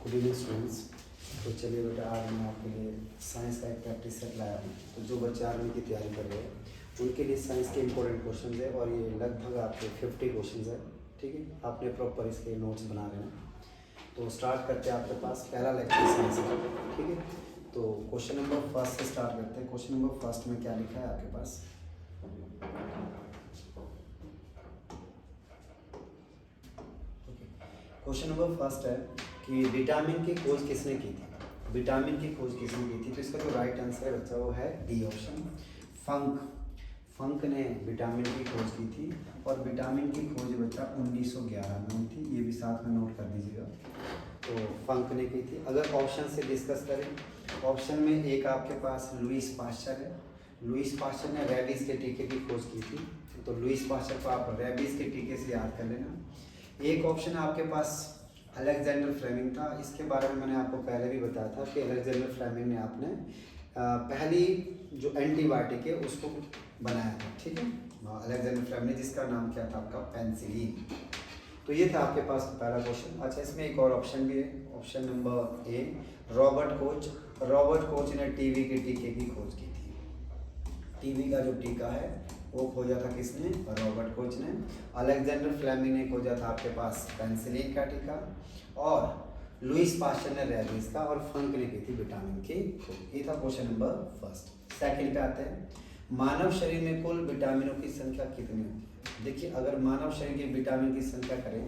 Good evening students. तो चलिए बेटा, आज मैं आपके लिए साइंस का एक प्रैक्टिस सेट लाया हूँ। तो जो बच्चे आर्मी की तैयारी कर रहे हैं उनके लिए साइंस के इंपॉर्टेंट क्वेश्चन है और ये लगभग आपके 50 क्वेश्चन है। ठीक है, आपने प्रॉपर इसके नोट्स बना रहे हैं। तो स्टार्ट करते हैं। आपके पास पहला लेक्चर साइंस का, ठीक है। तो क्वेश्चन नंबर फर्स्ट से स्टार्ट करते हैं। क्वेश्चन नंबर फर्स्ट में क्या लिखा है आपके पास? क्वेश्चन नंबर फर्स्ट है कि विटामिन की खोज किसने की थी? विटामिन की खोज किसने की थी? तो इसका जो राइट आंसर है बच्चा वो है डी ऑप्शन, फंक ने विटामिन की खोज की थी। और विटामिन की खोज बच्चा 1911 में हुई थी। ये भी साथ में नोट कर दीजिएगा। तो फंक ने की थी। अगर ऑप्शन से डिस्कस करें, ऑप्शन में एक आपके पास लुईस पास्चर है। लुईस पास्चर ने रेबीज के टीके की खोज की थी। तो लुईस पास्चर को आप रेबीज के टीके से याद कर लेना। एक ऑप्शन आपके पास अलेक्जेंडर फ्लेमिंग था। इसके बारे में मैंने आपको पहले भी बताया था कि अलेक्जेंडर फ्लेमिंग ने आपने पहली जो एंटीबायोटिक है उसको बनाया था। ठीक है, अलेक्जेंडर फ्लेमिंग, जिसका नाम क्या था आपका? पेनिसिलिन। तो ये था आपके पास पहला क्वेश्चन। अच्छा, इसमें एक और ऑप्शन भी है। Option number A, Robert Koch ने टीबी के टीके की खोज की थी। टीबी का जो टीका है वो खोजा था किसने? रॉबर्ट कोच ने। अलेक्जेंडर फ्लेमिंग ने खोजा था आपके पास पेनिसिलिन का टीका, और लुईस पास्चर ने रेबीज का, और फंक ने की थी विटामिन की खोज। ये था क्वेश्चन नंबर फर्स्ट। सेकंड पे आते हैं, मानव शरीर में कुल विटामिनों की संख्या कितनी होती है? देखिए, अगर मानव शरीर के विटामिन की संख्या करें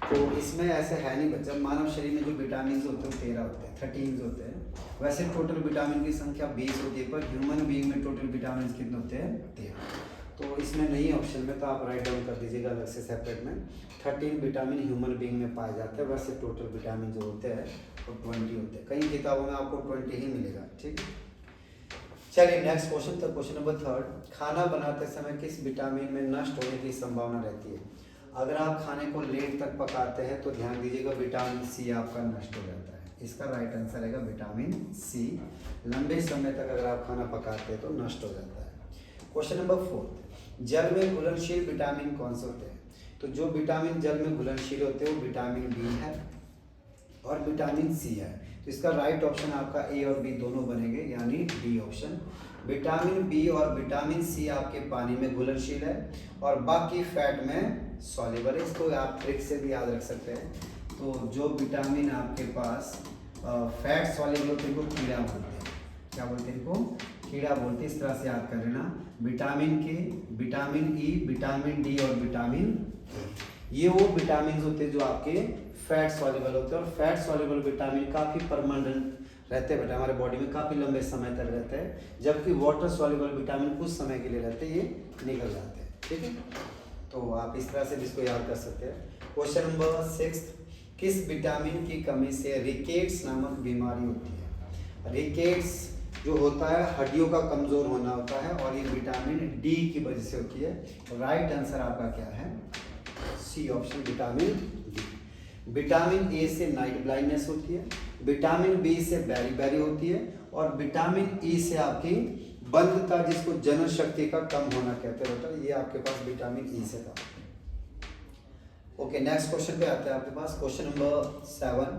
तो इसमें ऐसे है नहीं बच्चा। मानव शरीर में जो विटामिन होते हैं 13 होते हैं, 13 होते हैं। वैसे टोटल विटामिन की संख्या 20 होती है, पर ह्यूमन बीइंग में टोटल विटामिन कितने होते हैं? 13। तो इसमें नहीं ऑप्शन में, तो आप राइट डाउन कर दीजिएगा अलग से सेपरेट में। 13 विटामिन ह्यूमन बीइंग में पाए जाते हैं। वैसे टोटल विटामिन जो होते हैं वो 20 होते हैं। कई किताबों में आपको 20 ही मिलेगा। ठीक है, चलिए नेक्स्ट क्वेश्चन। तो क्वेश्चन नंबर थर्ड, खाना बनाते समय किस विटामिन में नष्ट होने की संभावना रहती है? अगर आप खाने को लेट तक पकाते हैं तो ध्यान दीजिएगा विटामिन सी आपका नष्ट हो जाता है। इसका राइट आंसर रहेगा विटामिन सी। लंबे समय तक अगर आप खाना पकाते हैं तो नष्ट हो जाता है। क्वेश्चन नंबर फोर्थ, जल में घुलनशील विटामिन कौन से होते हैं? तो जो विटामिन जल में घुलनशील होते हैं वो विटामिन बी है और विटामिन सी है। तो इसका राइट ऑप्शन आपका ए और बी दोनों बनेंगे, यानी डी ऑप्शन। विटामिन बी और विटामिन सी आपके पानी में घुलनशील है और बाकी फैट में सॉल्युबल है। इसको आप ट्रिक से भी याद रख सकते हैं। तो जो विटामिन आपके पास फैट सॉल्युबल होते हैं इनको कीड़ा बोलते हैं। क्या बोलते हैं इनको? कीड़ा बोलते हैं। इस तरह से याद कर लेना। विटामिन के, विटामिन ई, विटामिन डी और विटामिन ये वो विटामिन होते हैं जो आपके फैट सॉल्युबल होते हैं। और फैट सॉल्युबल विटामिन काफ़ी परमानेंट रहते हैं बेटा, हमारे बॉडी में काफ़ी लंबे समय तक रहते हैं। जबकि वाटर सॉल्युबल विटामिन कुछ समय के लिए रहते हैं, ये निकल जाते हैं। ठीक है, तो आप इस तरह से इसको याद कर सकते हैं। क्वेश्चन नंबर 6, किस विटामिन की कमी से रिकेट्स नामक बीमारी होती है? रिकेट्स जो होता है हड्डियों का कमजोर होना होता है, और ये विटामिन डी की वजह से होती है। राइट आंसर आपका क्या है? C option, vitamin D. Vitamin A से नाइट ब्लाइंडनेस होती है, विटामिन बी से बेरी होती है, और विटामिन ई से आपकी बंधता, जिसको जनन शक्ति का कम होना कहते हैं बेटा, ये आपके पास विटामिन ई से था। ओके, नेक्स्ट क्वेश्चन पे आते हैं आपके पास। क्वेश्चन नंबर 7,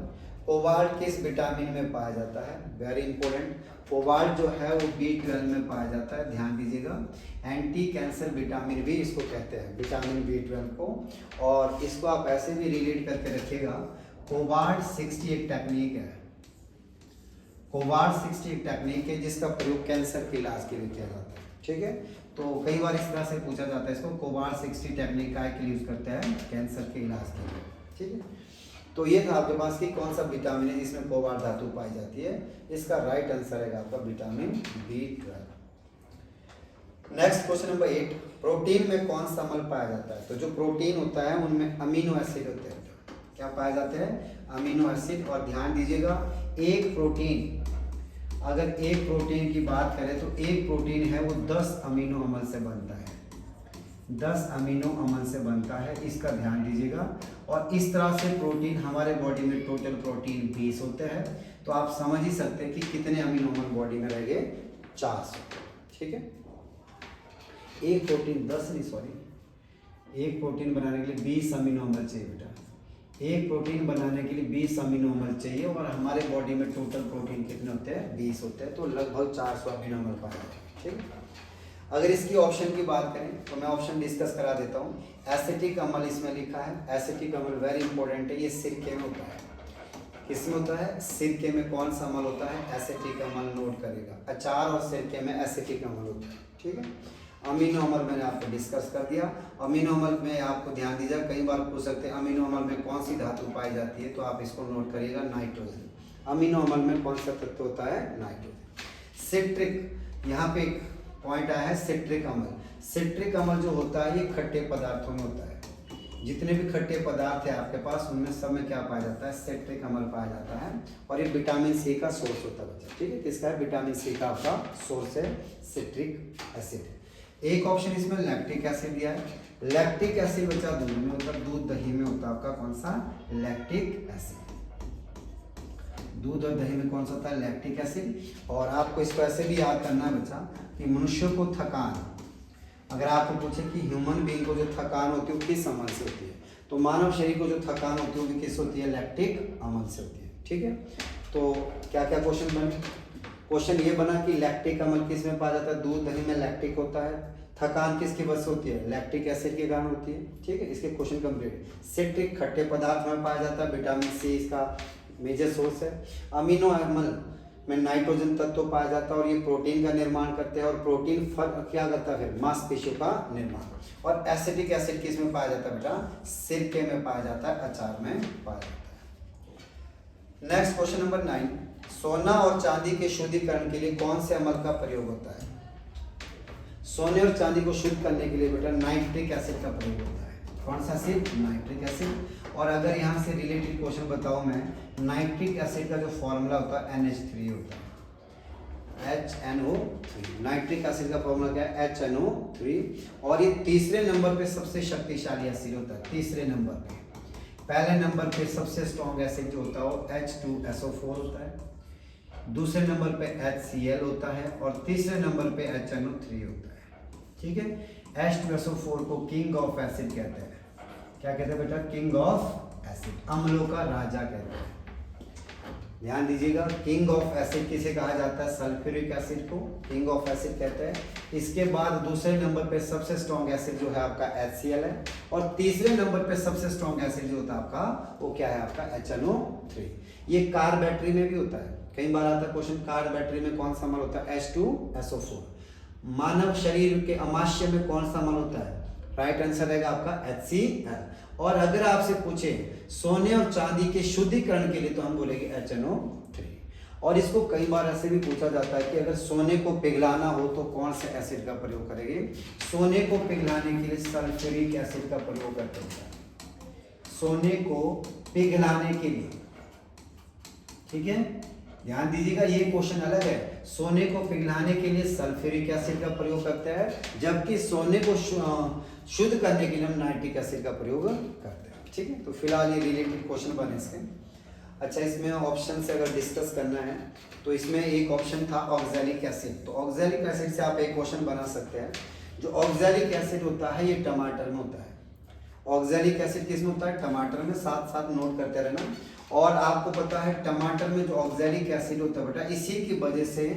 कोबाल्ट किस विटामिन में पाया जाता है? Very important. कोबाल्ट जो है वो B12 में पाया जाता है, ध्यान दीजिएगा। एंटी कैंसर विटामिन भी इसको कहते हैं, विटामिन B12 को। और इसको आप ऐसे भी रिलेट करके रखिएगा, कोबाल्ट 60 एक टेक्निक है। कोबाल्ट 60 एक टेक्निक है जिसका प्रयोग कैंसर के इलाज के लिए किया जाता है। ठीक है, तो कई बार इस तरह से पूछा जाता है इसको, कोबाल्ट 60 टेक्निक का के लिए यूज करते हैं कैंसर के इलाज के लिए। ठीक है, तो ये था आपके पास कि कौन सा विटामिन है जिसमें कोबाल्ट धातु पाई जाती है। इसका राइट आंसर है आपका vitamin B12। Next question number 8, protein में कौन सा अम्ल पाया जाता है? तो जो प्रोटीन होता है उनमें अमीनो एसिड होते हैं। क्या पाए जाते हैं? Amino acid. और ध्यान दीजिएगा, एक प्रोटीन, अगर एक प्रोटीन की बात करें तो एक प्रोटीन है वो 10 अमीनो अम्ल से बनता है, 10 अमीनो अम्ल से बनता है। इसका ध्यान दीजिएगा। और इस तरह से प्रोटीन हमारे बॉडी में टोटल प्रोटीन 20 होते हैं। तो आप समझ ही सकते हैं कि कितने अमीनो अम्ल बॉडी में रह गए? 400। ठीक है, एक प्रोटीन 10 नहीं, सॉरी, एक प्रोटीन बनाने के लिए 20 अमीनो अम्ल चाहिए बेटा। एक प्रोटीन बनाने के लिए 20 अमीनो अम्ल चाहिए और हमारे बॉडी में टोटल प्रोटीन कितने होते हैं, 20 होते हैं, तो लगभग 400 अमीनो अम्ल पाए जाते हैं। ठीक है, अगर इसकी ऑप्शन की बात करें तो मैं ऑप्शन डिस्कस करा देता हूँ। एसिटिक अम्ल इसमें लिखा है, एसिटिक अम्ल वेरी इंपॉर्टेंट है, ये सिरके में होता है। किसमें होता है, सिरके में कौन सा अम्ल होता है, एसिटिक अम्ल नोट करेगा। अचार और सिरके में एसिटिक अम्ल होता है। ठीक है, अमीनो अम्ल मैंने आपको डिस्कस कर दिया। अमीनो अम्ल में आपको ध्यान दीजिए, कई बार पूछ सकते हैं अमीनो अम्ल में कौन सी धातु पाई जाती है, तो आप इसको नोट करिएगा, नाइट्रोजन। अमीनो अम्ल में कौन सा तत्व होता है, नाइट्रोजन। सिट्रिक, यहाँ पे एक पॉइंट आया है, सिट्रिक अम्ल। सिट्रिक अम्ल जो होता है ये खट्टे पदार्थों में होता है। जितने भी खट्टे पदार्थ है आपके पास उनमें सब में क्या पाया जाता है, सिट्रिक अम्ल पाया जाता है, और ये विटामिन सी का सोर्स होता है बच्चा। ठीक है, किसका है, विटामिन सी का आपका सोर्स है सिट्रिक एसिड। एक ऑप्शन इसमें लैक्टिक एसिड दिया है। लैक्टिक एसिड बच्चा दूध में होता है, दूध दही में होता है आपका कौन सा, लैक्टिक एसिड। दूध और दही में कौन सा होता है, लैक्टिक एसिड। और आपको इसको ऐसे भी याद करना है बच्चा कि मनुष्य को थकान, अगर आपको पूछे कि ह्यूमन बीइंग को जो थकान होती है वो किस अम्ल से होती है, तो मानव शरीर को जो थकान होती है वो किस होती है, लैक्टिक अम्ल से होती है। ठीक है, तो क्या क्या क्वेश्चन बने, क्वेश्चन ये बना कि लैक्टिक अम्ल किस में पाया जाता है, दूध दही में लैक्टिक होता है। थकान किसकी वजह से होती है, लैक्टिक एसिड के कारण होती है। ठीक है, इसके क्वेश्चन कंप्लीट। सिट्रिक खट्टे पदार्थ में पाया जाता है, विटामिन सी इसका मेजर सोर्स है। अमीनो अम्ल में नाइट्रोजन तत्व पाया जाता है और ये प्रोटीन का निर्माण करते हैं, और प्रोटीन क्या करता है, फिर मांसपेशियों का निर्माण। और एसिटिक एसिड किस में पाया जाता है बेटा, सिरके में पाया जाता है, अचार में पाया जाता है। नेक्स्ट क्वेश्चन नंबर 9, सोना और चांदी के शुद्धिकरण के लिए कौन से अम्ल का प्रयोग होता है। सोने और चांदी को शुद्ध करने के लिए बेटा नाइट्रिक एसिड का प्रयोग होता है। कौन सा एसिड, नाइट्रिक एसिड। और अगर यहाँ से रिलेटेड क्वेश्चन बताऊं मैं, नाइट्रिक एसिड का जो फॉर्मूला होता है NH3 होता है, HNO3। नाइट्रिक एसिड का फॉर्मूला क्या है, HNO3। और ये तीसरे नंबर पे सबसे शक्तिशाली एसिड होता है, तीसरे नंबर पे। पहले नंबर पे सबसे स्ट्रॉन्ग एसिड जो होता है वो H2SO4 होता है, दूसरे नंबर पे HCl होता है, और तीसरे नंबर पे HNO3 होता है। ठीक है, H2SO4 को किंग ऑफ एसिड कहते हैं। क्या कहते हैं बेटा, किंग ऑफ एसिड, अम्लों का राजा कहते हैं। ध्यान दीजिएगा, किंग ऑफ एसिड किसे कहा जाता है, सल्फ्यूरिक एसिड को किंग ऑफ एसिड कहते हैं। इसके बाद दूसरे नंबर पे सबसे स्ट्रॉन्ग एसिड जो है आपका HCl है, और तीसरे नंबर पे सबसे स्ट्रॉन्ग एसिड जो होता है आपका वो क्या है, आपका HNO3। ये कार बैटरी में भी होता है, कई बार आता है क्वेश्चन, कार बैटरी में कौन सा अम्ल होता है, H2SO4। मानव शरीर के अमाशय में कौन सा अम्ल होता है, राइट आंसर रहेगा आपका HCl। और अगर आपसे पूछे सोने और चांदी के शुद्धिकरण के लिए तो हम बोलेंगे HNO3। और इसको कई बार ऐसे भी पूछा जाता है कि अगर सोने को पिघलाना हो तो कौन से एसिड का प्रयोग करेंगे। सोने को पिघलाने के लिए सल्फ्यूरिक एसिड का प्रयोग करते हैं, सोने को पिघलाने के लिए। ठीक है, ध्यान दीजिएगा, ये क्वेश्चन अलग है। सोने को पिघलाने के लिए सल्फ्यूरिक एसिड का प्रयोग करते हैं, जबकि सोने को शुद्ध करने के लिए हम नाइट्रिक एसिड का प्रयोग करते हैं। ठीक है, तो फिलहाल ये रिलेटेड क्वेश्चन बने इसके। अच्छा, इसमें ऑप्शन से अगर डिस्कस करना है तो इसमें एक ऑप्शन था ऑक्सैलिक एसिड। तो ऑक्सैलिक एसिड से आप एक क्वेश्चन बना सकते हैं। जो ऑक्सैलिक एसिड होता है ये टमाटर में होता है। ऑक्सैलिक एसिड किस में होता है, टमाटर में। साथ साथ नोट करते रहना। और आपको पता है टमाटर में जो ऑक्सैलिक एसिड होता है बेटा, इसी की वजह से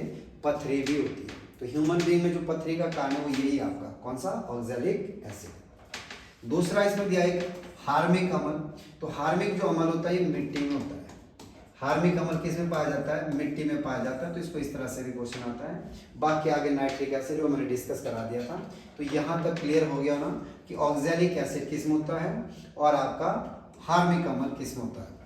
पथरी भी होती है। तो ह्यूमन बीइंग में जो पथरी का कारण है वो यही आपका कौन सा, ऑक्सैलिक एसिड। दूसरा इसमें दिया एक हार्मिक अम्ल। तो हार्मिक जो अम्ल होता है ये मिट्टी में होता है। हार्मिक अम्ल किस में पाया जाता है, मिट्टी में पाया जाता है। तो इसको इस तरह से भी क्वेश्चन आता है। बाकी आगे नाइट्रिक एसिड वो मैंने डिस्कस करा दिया था। तो यहाँ तक क्लियर हो गया ना कि ऑक्सैलिक एसिड किस में होता है और आपका हार्मिक अम्ल किस में होता है।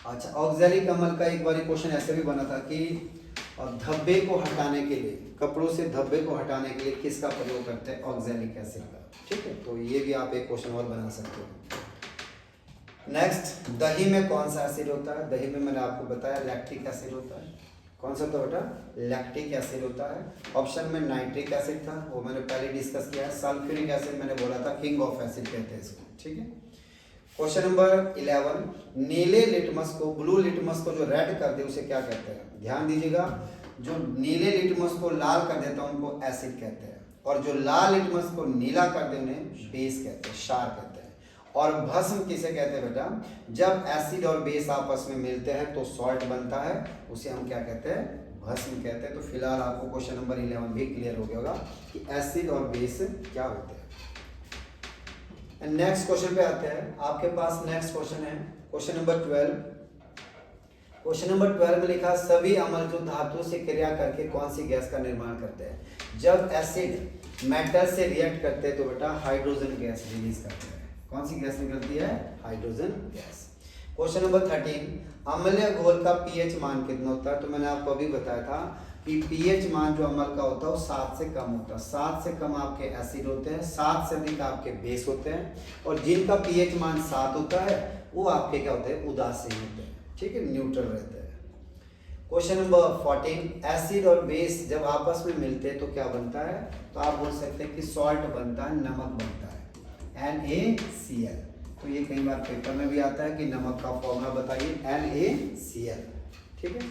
अच्छा, ऑक्सैलिक अम्ल का एक बार क्वेश्चन ऐसे भी बना था कि धब्बे को हटाने के लिए, कपड़ों से धब्बे को हटाने के लिए किसका प्रयोग करते हैं, ऑक्सैलिक एसिड का। ठीक है, तो ये भी आप एक क्वेश्चन और बना सकते हो। नेक्स्ट, दही में कौन सा एसिड होता है। दही में मैंने आपको बताया लैक्टिक एसिड होता है। कौन सा था बेटा, लैक्टिक एसिड होता है। ऑप्शन में नाइट्रिक एसिड था, वो मैंने पहले डिस्कस किया है। सल्फ्यूरिक एसिड मैंने बोला था किंग ऑफ एसिड कहते हैं इसको। ठीक है, क्वेश्चन नंबर 11, नीले लिटमस को, ब्लू लिटमस को जो रेड कर दे उसे क्या कहते हैं। ध्यान दीजिएगा, जो नीले लिटमस को लाल कर देता है उनको एसिड कहते हैं, और जो लाल लिटमस को नीला कर दे उन्हें बेस कहते हैं, क्षार कहते हैं। और भस्म किसे कहते हैं बेटा? जब एसिड और बेस आपस में मिलते हैं तो सॉल्ट बनता है, उसे हम क्या कहते हैं? भस्म कहते हैं। तो फिलहाल आपको क्वेश्चन नंबर 11 भी क्लियर हो गया होगा कि एसिड और बेस क्या होते हैं। नेक्स्ट क्वेश्चन पे आते हैं। आपके पास नेक्स्ट क्वेश्चन है क्वेश्चन नंबर 12। क्वेश्चन नंबर 12 में लिखा सभी अम्ल जो धातु से क्रिया करके कौन सी गैस का निर्माण करते हैं? जब एसिड मेटल से रिएक्ट करते हैं तो बेटा हाइड्रोजन गैस रिलीज करते हैं। कौन सी गैस निकलती है? Hydrogen gas. क्वेश्चन नंबर 13 अम्लीय घोल का पीएच मान कितना होता है? तो मैंने आपको अभी बताया था कि पीएच मान जो अम्ल का होता है वो 7 से कम होता है। 7 से कम आपके एसिड होते हैं, 7 से अधिक आपके बेस होते हैं, और जिनका पीएच मान 7 होता है वो आपके क्या होते हैं? उदासीन होते हैं, ठीक है, न्यूट्रल रहते हैं। क्वेश्चन नंबर 14 एसिड और बेस जब आपस में मिलते हैं तो क्या बनता है? तो आप बोल सकते हैं कि सॉल्ट बनता है, नमक बनता है, NaCl। तो ये कई बार पेपर में भी आता है कि नमक का फॉर्मूला बताइए, NaCl, ठीक है।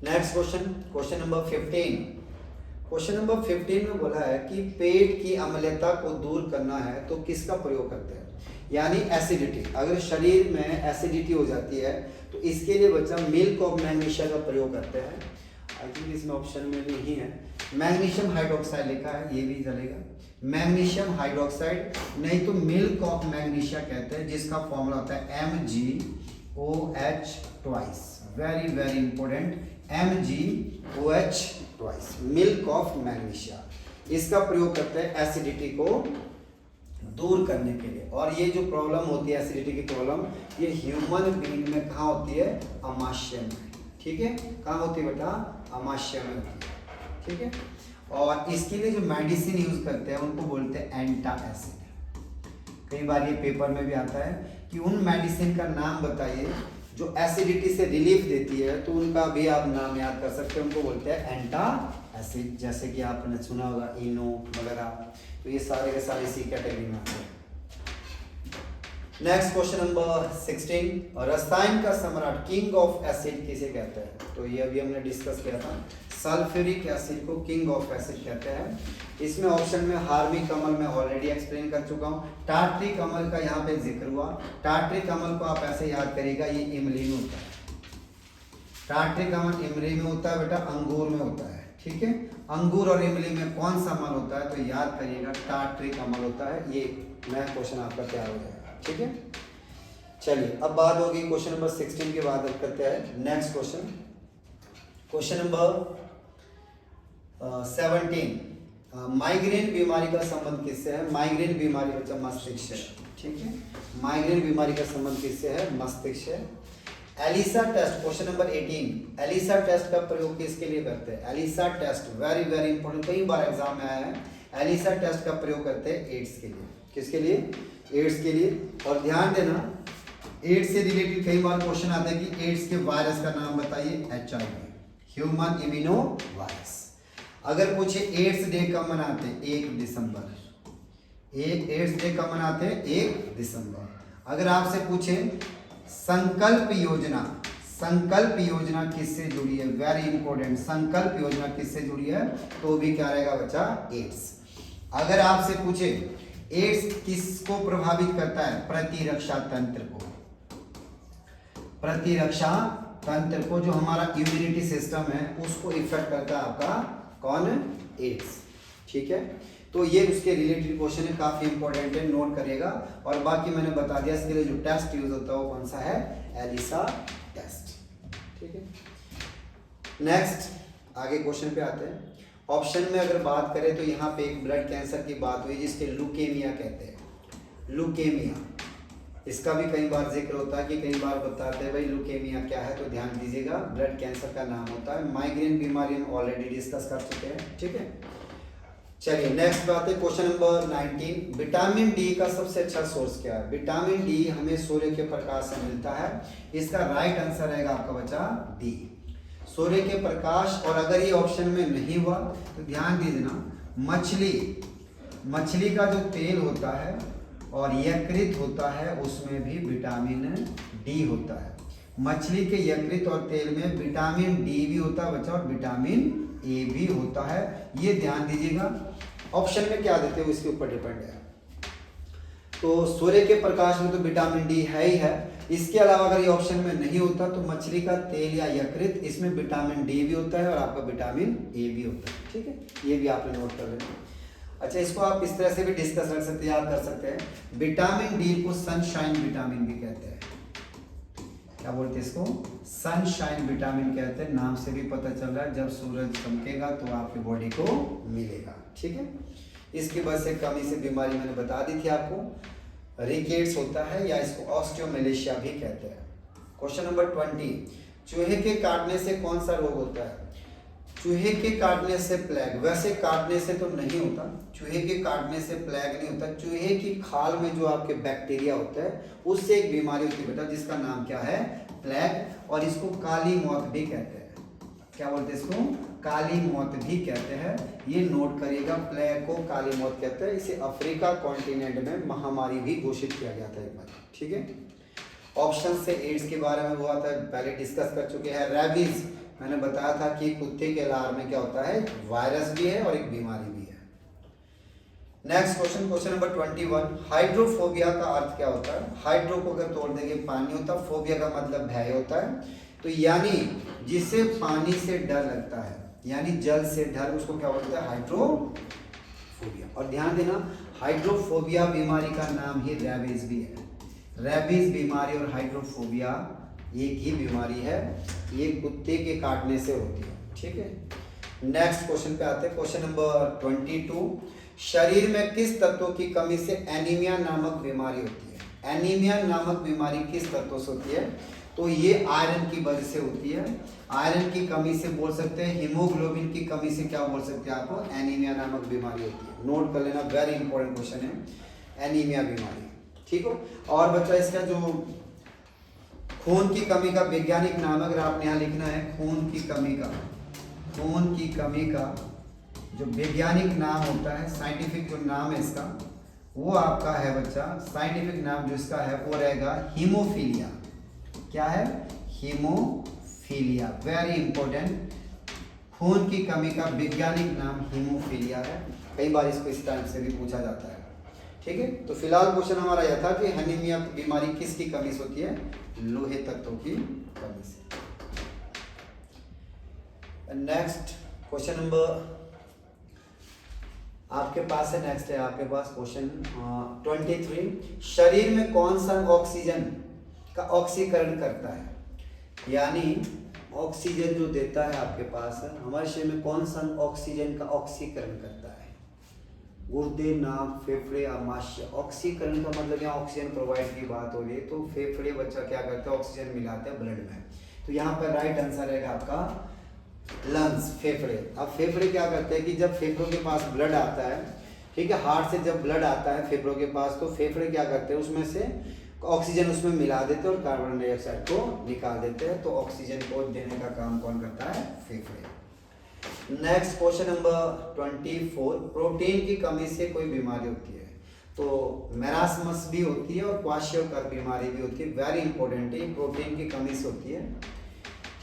Next question, question number 15। Question number 15 में बोला है कि पेट की अम्लता को दूर करना है तो किसका प्रयोग करते हैं? यानी एसिडिटी, अगर शरीर में एसिडिटी हो जाती है तो इसके लिए बच्चा मिल्क ऑफ मैग्नीशिया का प्रयोग करते हैं। आई थिंक इसमें ऑप्शन में नहीं है, मैग्नीशियम हाइड्रोक्साइड लिखा है, ये भी चलेगा, मैग्नीशियम हाइड्रोक्साइड, नहीं तो मिल्क ऑफ मैग्नीशिया कहते हैं, जिसका फॉर्मूला होता है MgOH twice. Very very important, MgOH twice, milk of magnesia. इसका प्रयोग करते हैं एसिडिटी को दूर करने के लिए। और ये जो प्रॉब्लम होती है एसिडिटी की प्रॉब्लम, ये ह्यूमन बीइंग में कहाँ होती है? अमाशय में, ठीक है। कहाँ होती है बेटा? अमाशय में होती है, ठीक है। और इसके लिए जो मेडिसिन यूज करते हैं उनको बोलते हैं एंटासिड। कई बार ये पेपर में भी आता है कि उन मेडिसिन का नाम बताइए जो एसिडिटी से रिलीफ देती है, तो उनका भी आप नाम याद कर सकते हैं, उनको बोलते हैं एंटासिड। जैसे कि आपने सुना होगा इनो वगैरह, तो ये सारे के सारे इसी कैटेगरी में आते हैं। नेक्स्ट क्वेश्चन नंबर 16 रसायन का सम्राट किंग ऑफ एसिड किसे कहते हैं? तो ये अभी हमने डिस्कस किया था, सल्फ्यूरिक एसिड को किंग ऑफ एसिड कहते हैं। इसमें ऑप्शन में हार्मिक अम्ल में ऑलरेडी एक्सप्लेन कर चुका हूँ, टार्ट्रिक अम्ल का यहाँ पे जिक्र हुआ। टार्ट्रिक अम्ल को आप ऐसे याद करिएगा, ये इमली में होता है। टार्ट्रिक अम्ल इमली में होता है बेटा, अंगूर में होता है, ठीक है। अंगूर और इमली में कौन सा अम्ल होता है? तो याद करिएगा टार्ट्रिक अम्ल होता है। ये नया क्वेश्चन आपका तैयार हो जाएगा, ठीक है। चलिए अब बात होगी क्वेश्चन नंबर 16 के बाद करते हैं next question. Question number 17 migraine बीमारी का संबंध किससे है? माइग्रेन बीमारी बच्चा मस्तिष्क से, ठीक है। माइग्रेन बीमारी का संबंध किससे है? मस्तिष्क से। ELISA test, question number 18 ELISA test का प्रयोग किसके लिए करते हैं? ELISA test very very important, कई बार एग्जाम में आया है। एलिसा टेस्ट का प्रयोग करते हैं एड्स के लिए। किसके लिए? एड्स के लिए। और ध्यान देना, एड्स से रिलेटेड कई बार क्वेश्चन आता है कि एड्स के वायरस का नाम बताइए, HIV, ह्यूमन इम्यूनो वायरस। अगर पूछे एड्स डे कब मनाते हैं? 1 दिसंबर। एड्स डे कब मनाते हैं? 1 दिसंबर। अगर आपसे पूछे संकल्प योजना, संकल्प योजना किससे जुड़ी है? वेरी इंपॉर्टेंट, संकल्प योजना किससे जुड़ी है? तो भी क्या रहेगा बच्चा? एड्स। अगर आपसे पूछे एड्स किसको प्रभावित करता है? प्रतिरक्षा तंत्र को। प्रतिरक्षा तंत्र को, जो हमारा इम्यूनिटी सिस्टम है उसको इफेक्ट करता है आपका कौन? एड्स, ठीक है। तो ये उसके रिलेटेड क्वेश्चन है, काफी इंपॉर्टेंट है, नोट करिएगा। और बाकी मैंने बता दिया, इसके लिए जो टेस्ट यूज होता है वो कौन सा है? एलिसा टेस्ट, ठीक है। नेक्स्ट आगे क्वेश्चन पे आते हैं। ऑप्शन में अगर बात करें तो यहाँ पे एक ब्लड कैंसर की बात हुई जिसके लुकेमिया कहते हैं। लुकेमिया, इसका भी कई बार जिक्र होता है कि कई बार बताते हैं भाई लुकेमिया क्या है, तो ध्यान दीजिएगा, ब्लड कैंसर का नाम होता है। माइग्रेन बीमारी हम ऑलरेडी डिस्कस कर चुके हैं, ठीक है। चलिए नेक्स्ट बात है क्वेश्चन नंबर 19 विटामिन डी का सबसे अच्छा सोर्स क्या है? विटामिन डी हमें सूर्य के प्रकाश से मिलता है। इसका राइट आंसर रहेगा आपका बच्चा डी, सूर्य के प्रकाश। और अगर ये ऑप्शन में नहीं हुआ तो ध्यान दीजिए ना, मछली का जो तेल होता है और यकृत होता है उसमें भी विटामिन डी होता है। मछली के यकृत और तेल में विटामिन डी भी होता है बच्चा, और विटामिन ए भी होता है, ये ध्यान दीजिएगा। ऑप्शन में क्या देते हो इसके ऊपर डिपेंड है। तो सूर्य के प्रकाश में तो विटामिन डी है ही है। इसके अलावा अगर ये ऑप्शन में नहीं होता तो मछली का तेल या यकृत, इसमें विटामिन डी भी होता है और आपका विटामिन ए भी होता है। ठीक है, ये भी आपने नोट कर लेना। अच्छा, इसको आप इस तरह से भी डिस्कस कर सकते हैं, याद कर सकते हैं। विटामिन डी को सनशाइन विटामिन भी कहते हैं। क्या बोलते हैं इसको? सनशाइन विटामिन कहते हैं। नाम से भी पता चल रहा है जब सूरज चमकेगा तो आपकी बॉडी को मिलेगा। ठीक है, इसकी वजह से कमी से बीमारी मैंने बता दी थी आपको, रिकेट्स होता है या इसको ऑस्टियोमेलेशिया भी कहते हैं। क्वेश्चन नंबर 20, चूहे के काटने से कौन सा रोग होता है? चूहे के काटने से प्लेग, वैसे काटने से तो नहीं होता, चूहे के काटने से प्लेग नहीं होता। चूहे की खाल में जो आपके बैक्टीरिया होता है उससे एक बीमारी होती है बेटा, जिसका नाम क्या है? प्लेग, और इसको काली मौत भी कहते हैं। क्या बोलते हैं इसको? काली मौत भी कहते हैं। ये नोट करिएगा, प्लेग को काली मौत कहते हैं। इसे अफ्रीका कॉन्टिनेंट में महामारी भी घोषित किया गया था एक बार। ठीक है, ऑप्शन से एड्स के बारे में हुआ था, पहले डिस्कस कर चुके हैं। रेबीज मैंने बताया था कि कुत्ते के लार में क्या होता है? वायरस भी है और एक बीमारी भी है। Next question, question number 21, hydrophobia का अर्थ क्या होता है? हाइड्रो को अगर तोड़ देंगे पानी होता है, फोबिया का मतलब भय होता है। तो यानी जिसे पानी से डर लगता है, यानी जल से डर, उसको क्या बोलते हैं? हाइड्रोफोबिया। और ध्यान देना, हाइड्रोफोबिया बीमारी का नाम ही रेबीज भी है। रेबीज बीमारी और हाइड्रोफोबिया एक ही बीमारी है, ये कुत्ते के काटने से होती है। ठीक है, नेक्स्ट क्वेश्चन पे आते हैं। क्वेश्चन नंबर 22, शरीर में किस तत्व की कमी से एनीमिया नामक बीमारी होती है? एनीमिया नामक बीमारी किस तत्व से होती है? तो ये आयरन की वजह से होती है। आयरन की कमी से बोल सकते हैं, हीमोग्लोबिन की कमी से क्या बोल सकते हैं आपको? एनीमिया नामक बीमारी होती है। नोट कर लेना, वेरी इंपॉर्टेंट क्वेश्चन है, एनीमिया बीमारी। ठीक हो, और बच्चा इसका जो खून की कमी का वैज्ञानिक नाम अगर आपने यहाँ लिखना है, खून की कमी का जो वैज्ञानिक नाम होता है, साइंटिफिक जो नाम है इसका, वो आपका है बच्चा, साइंटिफिक नाम जो इसका है वो रहेगा हीमोफीलिया। क्या है? Haemophilia, very important. खून की कमी का वैज्ञानिक नाम हीमोफीलिया है। कई बार इसको इस टाइप से भी पूछा जाता है। ठीक है, तो फिलहाल क्वेश्चन हमारा यह था कि एनीमिया बीमारी किसकी कमी से होती है? लोहे तत्वों की कमी से। नेक्स्ट क्वेश्चन नंबर आपके पास है, नेक्स्ट है आपके पास क्वेश्चन 23, शरीर में कौन सा ऑक्सीजन का ऑक्सीकरण करता है? यानी ऑक्सीजन जो देता है आपके पास है, हमारे शरीर में कौन सा ऑक्सीजन का ऑक्सीकरण करता है? गुर्दे, नाक, फेफड़े, आमाशय। ऑक्सीकरण का मतलब यहाँ ऑक्सीजन प्रोवाइड की बात हो रही है, तो फेफड़े बच्चा क्या करता है? ऑक्सीजन मिलाते हैं ब्लड में। तो यहाँ पर राइट आंसर रहेगा आपका लंग्स, फेफड़े। अब फेफड़े क्या करते हैं कि जब फेफड़ों के पास ब्लड आता है, ठीक है, हार्ट से जब ब्लड आता है फेफड़ों के पास, तो फेफड़े क्या करते हैं? उसमें से ऑक्सीजन उसमें मिला देते हैं और कार्बन डाइऑक्साइड को निकाल देते हैं। तो ऑक्सीजन को देने का काम कौन करता है? फेफड़े। नेक्स्ट क्वेश्चन नंबर 24, प्रोटीन की कमी से कोई बीमारी होती है? तो मैरास्मस भी होती है और क्वाशियोकर बीमारी भी होती है। वेरी इंपॉर्टेंट है, प्रोटीन की कमी से होती है।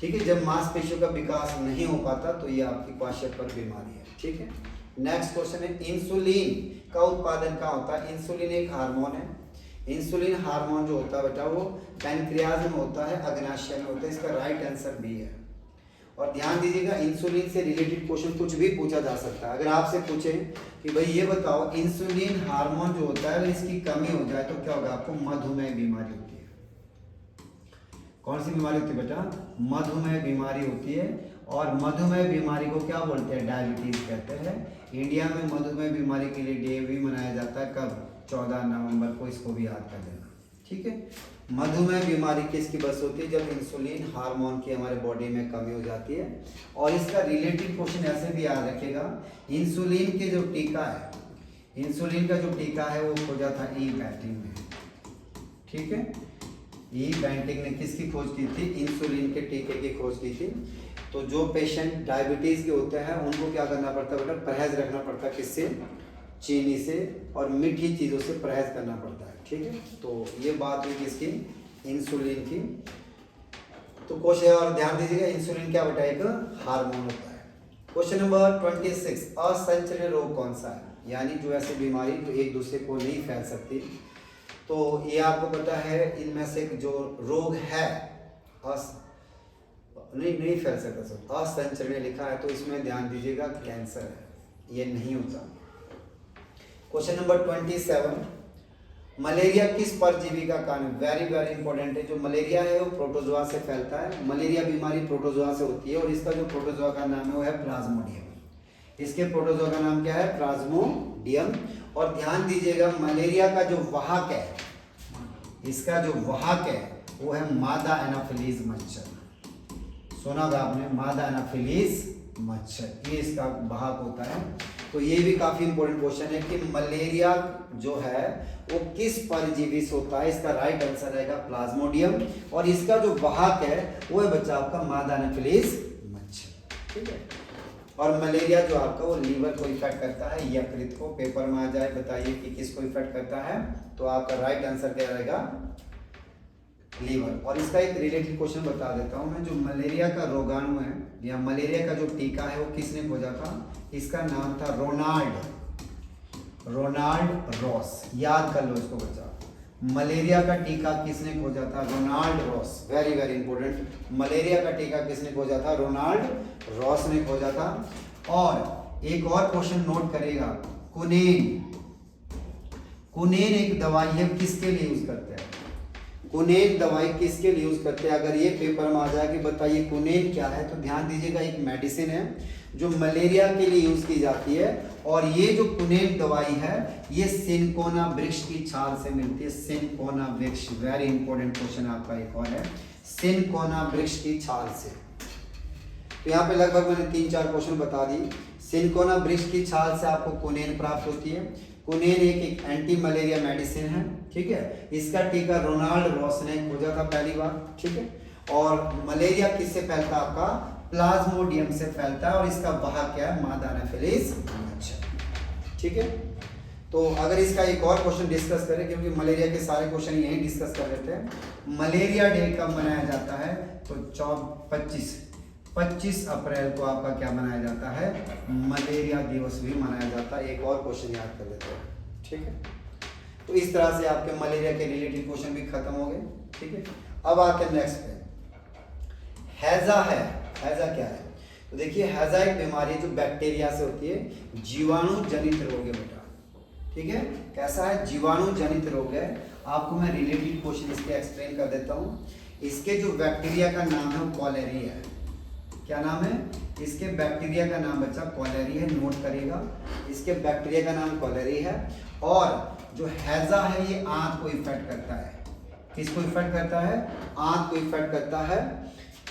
ठीक है, जब मांसपेशियों का विकास नहीं हो पाता तो ये आपकी क्वाशियोकर बीमारी है। ठीक है, नेक्स्ट क्वेश्चन है, इंसुलिन का उत्पादन कहाँ होता है? इंसुलिन एक हार्मोन है। इंसुलिन हार्मोन जो होता है बेटा वो पैनक्रियाज में होता है, अग्नाशय में होता है। इसका राइट आंसर बी है। और ध्यान दीजिएगा, इंसुलिन से रिलेटेड क्वेश्चन कुछ भी पूछा जा सकता है। अगर आपसे पूछे कि भाई ये बताओ, इंसुलिन हार्मोन जो होता है इसकी कमी हो जाए तो क्या होगा? आपको मधुमेह बीमारी होती है। कौन सी बीमारी होती है बेटा? मधुमेह बीमारी होती है। और मधुमेह बीमारी को क्या बोलते हैं? डायबिटीज कहते हैं। इंडिया में मधुमेह बीमारी के लिए डे भी मनाया जाता है, कब? 14 नवंबर को। इसको भी याद कर लेना। ठीक है, मधुमेह बीमारी किसकी वजह से होती है? जब इंसुलिन हार्मोन की हमारे बॉडी में कमी हो जाती है। और इसका रिलेटेड क्वेश्चन ऐसे भी याद रखेगा, इंसुलिन के जो टीका है, इंसुलिन का जो टीका है वो खोजा था ई बैंटिंग ने। ठीक है, ई बैंटिंग ने किसकी खोज की थी? इंसुलिन के टीके की खोज की थी। तो जो पेशेंट डायबिटीज के होते हैं उनको क्या करना पड़ता है बेटा? परहेज रखना पड़ता है। किससे? चीनी से और मीठी चीज़ों से परहेज करना पड़ता है। ठीक है, तो ये बात हुई किसकी? इंसुलिन की। तो क्वेश्चन और ध्यान दीजिएगा, इंसुलिन क्या बेटा? एक हार्मोन होता है। क्वेश्चन नंबर 26, असंचरी रोग कौन सा है? यानी जो ऐसी बीमारी जो एक दूसरे को नहीं फैल सकती। तो ये आपको पता है इनमें से जो रोग है नहीं फैल सकता सब असंचरणीय लिखा है, तो इसमें ध्यान दीजिएगा कैंसर है, ये नहीं होता। क्वेश्चन नंबर 27, मलेरिया किस परजीवी का कारण? वेरी वेरी इंपॉर्टेंट है। जो मलेरिया है वो प्रोटोजोआ से फैलता है। मलेरिया बीमारी प्रोटोजोआ से होती है और इसका जो प्रोटोजोआ का नाम है वो है प्लाज्मोडियम। इसके प्रोटोजोआ का नाम क्या है? प्लाज्मोडियम। और ध्यान दीजिएगा मलेरिया का जो वाहक है, इसका जो वाहक है वो है मादा एनाफिलीज मच्छर। सुना होगा आपने, मादा एनाफिलीज मच्छर, ये इसका वाहक होता है। तो ये भी काफी इंपॉर्टेंट क्वेश्चन है कि मलेरिया जो है वो किस परजीवी से होता है। इसका राइट आंसर रहेगा प्लाज्मोडियम, और इसका जो वाहक है वो है बच्चा आपका मादा एनाफिलीज मच्छर, ठीक है। और मलेरिया जो आपका वो लीवर को इफेक्ट करता है, यकृत को। पेपर में आ जाए बताइए कि किसको इफेक्ट करता है, तो आपका राइट आंसर क्या रहेगा? लीवर। और इसका एक रिलेटेड क्वेश्चन बता देता हूं मैं। जो मलेरिया का रोगाणु है या मलेरिया का जो टीका है वो किसने खोजा था? इसका नाम था रोनाल्ड रॉस। याद कर लो इसको बच्चा। मलेरिया का टीका किसने खोजा था? Ronald Ross. Very very important. Malaria का टीका किसने खोजा था? रोनाल्ड रॉस ने खोजा था। और एक और क्वेश्चन नोट करेगा, कुनेन एक दवाई है, किसके लिए यूज करते हैं? कुनेन दवाई किसके लिए यूज करते हैं? अगर ये पेपर में आ जाए कि बताइए कुनेन क्या है, तो ध्यान दीजिएगा एक मेडिसिन है जो मलेरिया के लिए यूज की जाती है। और ये जो कुनेन दवाई है ये सिनकोना वृक्ष की छाल से मिलती है। सिनकोना वृक्ष, वेरी इंपॉर्टेंट क्वेश्चन आपका एक और है, सिनकोना वृक्ष की छाल से। तो यहाँ पे लगभग मैंने 3-4 क्वेश्चन बता दी। सिनकोना वृक्ष की छाल से आपको कुनेन प्राप्त होती है। कुनेन एक एंटी मलेरिया मेडिसिन है, ठीक है। इसका टीका रोनाल्ड रॉस ने खोजा था पहली बार, ठीक है। और मलेरिया किससे फैलता है? आपका प्लाज्मोडियम से फैलता है। और इसका वाहक क्या है? मादा एनाफिलीज मच्छर, ठीक है। तो अगर इसका एक और क्वेश्चन डिस्कस करें, क्योंकि मलेरिया के सारे क्वेश्चन यही डिस्कस कर लेते हैं। मलेरिया डे कब मनाया जाता है? तो 25 अप्रैल को आपका क्या मनाया जाता है? मलेरिया दिवस भी मनाया जाता है। एक और क्वेश्चन याद कर लेते हैं, ठीक है। तो इस तरह से आपके मलेरिया के रिलेटेड क्वेश्चन भी खत्म हो गए, ठीक है। अब आते हैं नेक्स्ट पे। हैजा है, हैजा क्या है? तो देखिए हैजा एक बीमारी जो बैक्टीरिया से होती है, जीवाणु जनित रोग है बेटा, ठीक है। कैसा है? जीवाणु जनित रोग है। आपको मैं रिलेटेड क्वेश्चन इसके एक्सप्लेन कर देता हूँ। इसके जो बैक्टीरिया का नाम है वो कॉलेरी है। क्या नाम है? इसके बैक्टीरिया का नाम बच्चा कॉलेरी है, नोट करिएगा। इसके बैक्टीरिया का नाम कॉलेरी है। और जो हैजा है ये आंत को इफेक्ट करता है। किसको इफेक्ट करता है? आंत को इफेक्ट करता है।